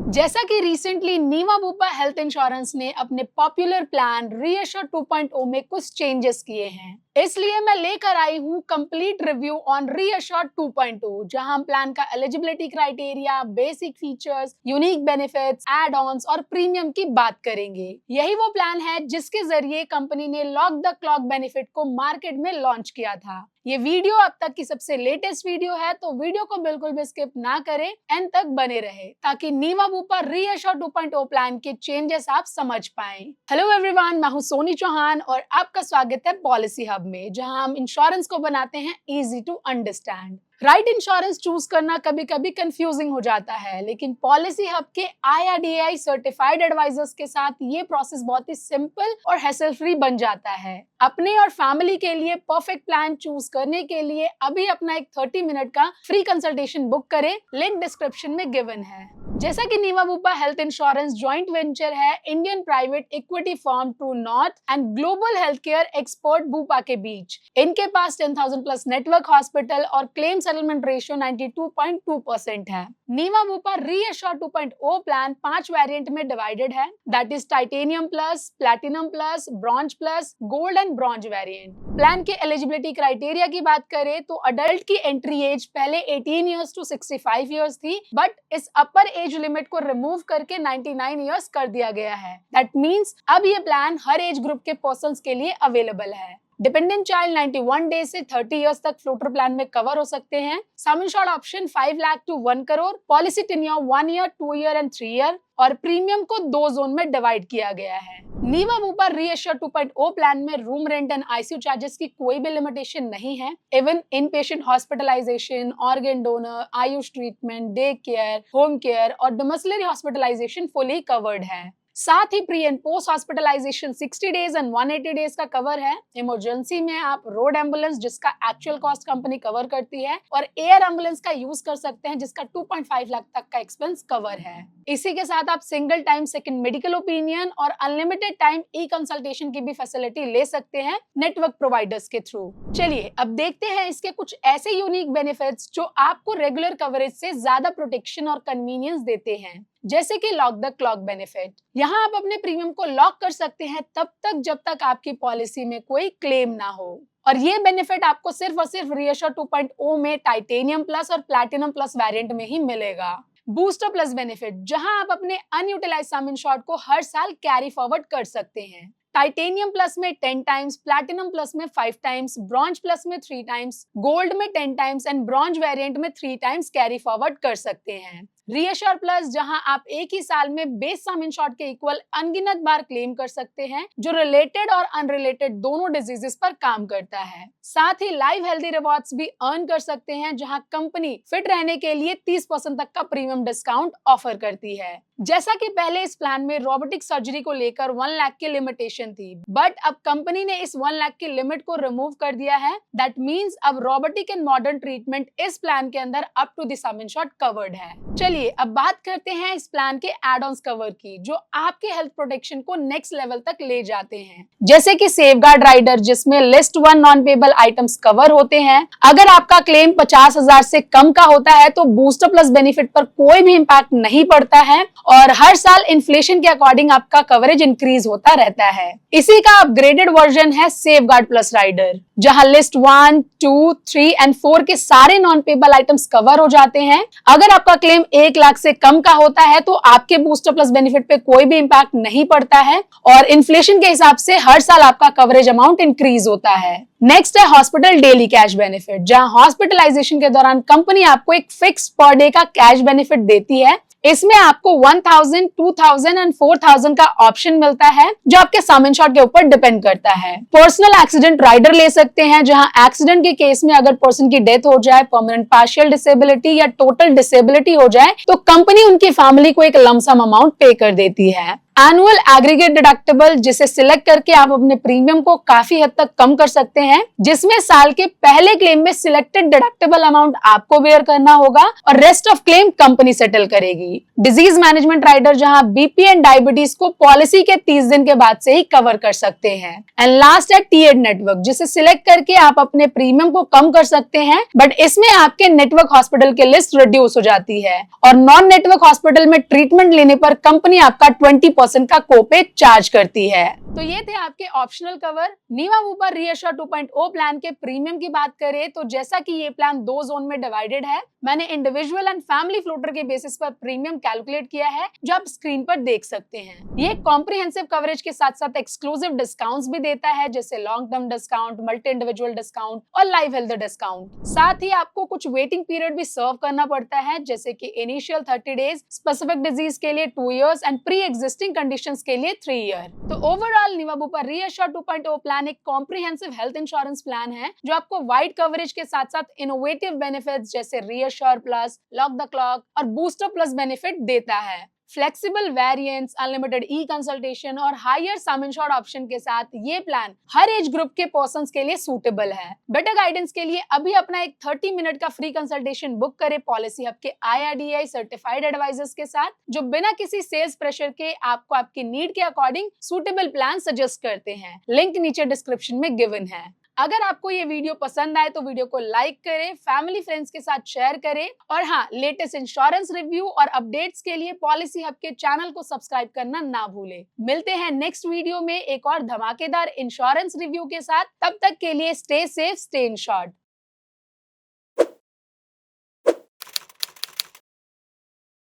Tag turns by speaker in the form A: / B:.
A: जैसा कि recently नीवा Bupa health insurance ने अपने पॉपुलर प्लान रीअश्योर 2.0 में कुछ चेंजेस किए हैं, इसलिए मैं लेकर आई हूँ कंप्लीट रिव्यू ऑन रीअश्योर 2.0, जहां हम प्लान का eligibility criteria, basic features, unique benefits, add ons और प्रीमियम की बात करेंगे। यही वो प्लान है जिसके जरिए कंपनी ने लॉक द क्लॉक बेनिफिट को मार्केट में लॉन्च किया था। ये वीडियो अब तक की सबसे लेटेस्ट वीडियो है, तो वीडियो को बिल्कुल भी स्किप ना करें, एंड तक बने रहे ताकि नीवा बुपा रीअश्योर 2.0 प्लान के चेंजेस आप समझ पाएं। हेलो एवरीवन, मैं हूं सोनी चौहान और आपका स्वागत है पॉलिसी हब में, जहां हम इंश्योरेंस को बनाते हैं easy to understand. Right insurance choose करना कभी कभी कंफ्यूजिंग हो जाता है, लेकिन पॉलिसी हब के IRDAI सर्टिफाइड एडवाइजर्स के साथ ये प्रोसेस बहुत ही सिंपल और हैसल फ्री बन जाता है। अपने और फैमिली के लिए परफेक्ट प्लान चूज करने के लिए अभी अपना एक 30 मिनट का फ्री कंसल्टेशन बुक करें, लिंक डिस्क्रिप्शन में गिवन है। जैसा कि Niva Bupa health insurance joint venture है Indian private equity firm True North and global health care expert Bupa के बीच। इनके पास 10,000 प्लस नेटवर्क हॉस्पिटल और क्लेम सेटलमेंट रेशियो 92.2% है। Niva Bupa reassure 2.0 plan 5 variant में डिवाइडेड है, that is titanium plus, platinum plus, bronze plus, gold and bronze variant. Plan के eligibility criteria की बात करें तो अडल्ट की एंट्री एज पहले 18 इयर्स टू 65 इयर्स थी, बट इस अपर एज लिमिट को रिमूव करके 99 इयर्स कर दिया गया है। दैट मींस अब ये प्लान हर एज ग्रुप के पर्संस के लिए अवेलेबल है। डिपेंडेंट चाइल्ड 91 डेज से 30 इयर्स तक फ्लोटर प्लान में कवर हो सकते हैं। Sum insured option 5 lakh to 1 crore, policy tenure 1 year, 2 year and 3 year, और प्रीमियम को 2 जोन में डिवाइड किया गया है। नीवा बुपा रीअश्योर 2.0 प्लान में room rent and ICU charges की कोई भी लिमिटेशन नहीं है। Even in patient hospitalisation, organ donor, AYUSH treatment, day care, home care और डोमेसिलरी हॉस्पिटलाइजेशन फुली कवर्ड है। साथ ही pre and post hospitalisation 60 days and 180 days का कवर है। इमरजेंसी में आप रोड एम्बुलेंस, जिसका एक्चुअल कॉस्ट कंपनी कवर करती है, और एयर एम्बुलेंस का यूज कर सकते हैं, जिसका 2.5 लाख तक का एक्सपेंस कवर है। इसी के साथ आप single time second medical opinion और अनलिमिटेड टाइम ई कंसल्टेशन की भी फैसिलिटी ले सकते हैं नेटवर्क प्रोवाइडर्स के थ्रू। चलिए अब देखते हैं इसके कुछ ऐसे यूनिक बेनिफिट्स जो आपको रेगुलर कवरेज से ज्यादा प्रोटेक्शन और कन्वीनियंस देते हैं, जैसे कि लॉक द क्लॉक बेनिफिट। यहाँ आप अपने प्रीमियम को लॉक कर सकते हैं तब तक जब तक आपकी पॉलिसी में कोई क्लेम ना हो, और ये बेनिफिट आपको सिर्फ और सिर्फ रीअश्योर 2.0 में टाइटेनियम प्लस और प्लैटिनम प्लस वेरिएंट में ही मिलेगा। बूस्टर प्लस बेनिफिट, जहां आप अपने अनयूटिलाइज्ड सम इंश्योर्ड को हर साल कैरी फॉरवर्ड कर सकते हैं। टाइटेनियम प्लस में 10 टाइम्स, प्लैटिनम प्लस में 5 टाइम्स, ब्रॉन्ज प्लस में 3 टाइम्स, गोल्ड में 10 टाइम्स एंड ब्रॉन्ज वेरिएंट में 3 टाइम्स कैरी फॉरवर्ड कर सकते हैं। रीअश्योर प्लस, जहां आप एक ही साल में बेस सम इंश्योर्ड के इक्वल अनगिनत बार क्लेम कर सकते हैं, जो रिलेटेड और अनरिलेटेड दोनों डिजीजेस पर काम करता है। साथ ही लाइव हेल्दी रिवॉर्ड्स भी अर्न कर सकते हैं, जहां कंपनी फिट रहने के लिए 30% तक का प्रीमियम डिस्काउंट ऑफर करती है। जैसा कि पहले इस प्लान में रोबोटिक सर्जरी को लेकर 1 लाख की लिमिटेशन थी, बट अब कंपनी ने इस 1 लाख की लिमिट को रिमूव कर दिया है। दैट मींस अब रोबोटिक एंड मॉडर्न ट्रीटमेंट इस प्लान के अंदर up to the sum insured covered है। चलिए अब बात करते हैं इस प्लान के एड ऑन्स कवर की, जो आपके हेल्थ प्रोटेक्शन को नेक्स्ट लेवल तक ले जाते हैं, जैसे कि सेफगार्ड राइडर, जिसमें list 1 non payable items cover होते हैं। अगर आपका क्लेम 50,000 से कम का होता है तो बूस्टर प्लस बेनिफिट पर कोई भी इम्पैक्ट नहीं पड़ता है, और हर साल इन्फ्लेशन के अकॉर्डिंग आपका कवरेज इंक्रीज होता रहता है। इसी का अपग्रेडेड वर्जन है सेफगार्ड प्लस राइडर, जहां लिस्ट 1, 2, 3 एंड 4 के सारे नॉन पेबल आइटम्स कवर हो जाते हैं। अगर आपका क्लेम 1 लाख से कम का होता है तो आपके बूस्टर प्लस बेनिफिट पे कोई भी इम्पैक्ट नहीं पड़ता है, और इन्फ्लेशन के हिसाब से हर साल आपका कवरेज अमाउंट इंक्रीज होता है। नेक्स्ट है हॉस्पिटल डेली कैश बेनिफिट, जहां हॉस्पिटलाइजेशन के दौरान कंपनी आपको एक फिक्स पर डे का कैश बेनिफिट देती है। इसमें आपको 1,000, 2,000 एंड 4,000 का ऑप्शन मिलता है, जो आपके सम इंश्योर्ड के ऊपर डिपेंड करता है। पर्सनल एक्सीडेंट राइडर ले सकते हैं, जहां एक्सीडेंट के केस में अगर पर्सन की डेथ हो जाए, परमानेंट पार्शियल डिसेबिलिटी या टोटल डिसेबिलिटी हो जाए, तो कंपनी उनकी फैमिली को एक लमसम अमाउंट पे कर देती है। एनुअल एग्रीगेट डिडक्टिबल, जिसे सिलेक्ट करके आप अपने प्रीमियम को काफी हद तक कम कर सकते हैं, जिसमें साल के पहले क्लेम में सिलेक्टेड डिडक्टिबल अमाउंट आपको बेयर करना होगा और rest of claim company settle करेगी। डिजीज मैनेजमेंट राइडर, जहां बीपी एंड डायबिटीज को पॉलिसी के 30 दिन के बाद से ही कवर कर सकते हैं। एंड लास्ट है टीएड नेटवर्क, जिसे सिलेक्ट करके आप अपने प्रीमियम को कम कर सकते हैं, बट इसमें आपके नेटवर्क हॉस्पिटल की लिस्ट रिड्यूस हो जाती है और नॉन नेटवर्क हॉस्पिटल में ट्रीटमेंट लेने पर कंपनी आपका 20% का कोपे चार्ज करती है। तो ये थे आपके optional cover. Niva Bupa reassure 2.0 plan के प्रीमियम की बात करें तो जैसा कि ये प्लान 2 जोन में डिवाइडेड है, मैंने इंडिविजुअल एंड फैमिली फ्लोटर के बेसिस पर प्रीमियम कैलकुलेट किया है, जो आप स्क्रीन पर देख सकते हैं। ये कॉम्प्रिहेंसिव कवरेज के साथ साथ एक्सक्लूसिव डिस्काउंट्स भी देता है, जैसे long term discount, multi individual discount और लाइव हेल्थ डिस्काउंट। साथ ही आपको कुछ वेटिंग पीरियड भी सर्व करना पड़ता है, जैसे कि इनिशियल 30 डेज, स्पेसिफिक डिजीज के लिए 2 years and pre existing conditions के लिए 3 ईयर। तो ओवरऑल नीवा बुपा रीअश्योर 2.0 प्लान एक कॉम्प्रिहेंसिव हेल्थ इंश्योरेंस प्लान है, जो आपको वाइड कवरेज के साथ साथ इनोवेटिव बेनिफिट्स जैसे reassure plus, lock the clock और बूस्टर प्लस बेनिफिट देता है। Flexible variants, unlimited e consultation और हायर सम इंश्योर्ड ऑप्शन के साथ ये प्लान हर एज ग्रुप के पर्संस के लिए सूटेबल है। बेटर गाइडेंस के लिए अभी अपना एक 30 मिनट का फ्री कंसल्टेशन बुक करें पॉलिसी हब के IRDAI सर्टिफाइड एडवाइजर्स के साथ, जो बिना किसी सेल्स प्रेशर के आपको आपकी नीड के अकॉर्डिंग सूटेबल प्लान सजेस्ट करते हैं। लिंक नीचे डिस्क्रिप्शन में गिवन है। अगर आपको ये वीडियो पसंद आए तो वीडियो को लाइक करें, फैमिली फ्रेंड्स के साथ शेयर करें और हाँ, लेटेस्ट इंश्योरेंस रिव्यू और अपडेट्स के लिए पॉलिसी हब के चैनल को सब्सक्राइब करना ना भूलें। मिलते हैं नेक्स्ट वीडियो में एक और धमाकेदार इंश्योरेंस रिव्यू के साथ। तब तक के लिए स्टे सेफ, स्टे इंश्योर्ड।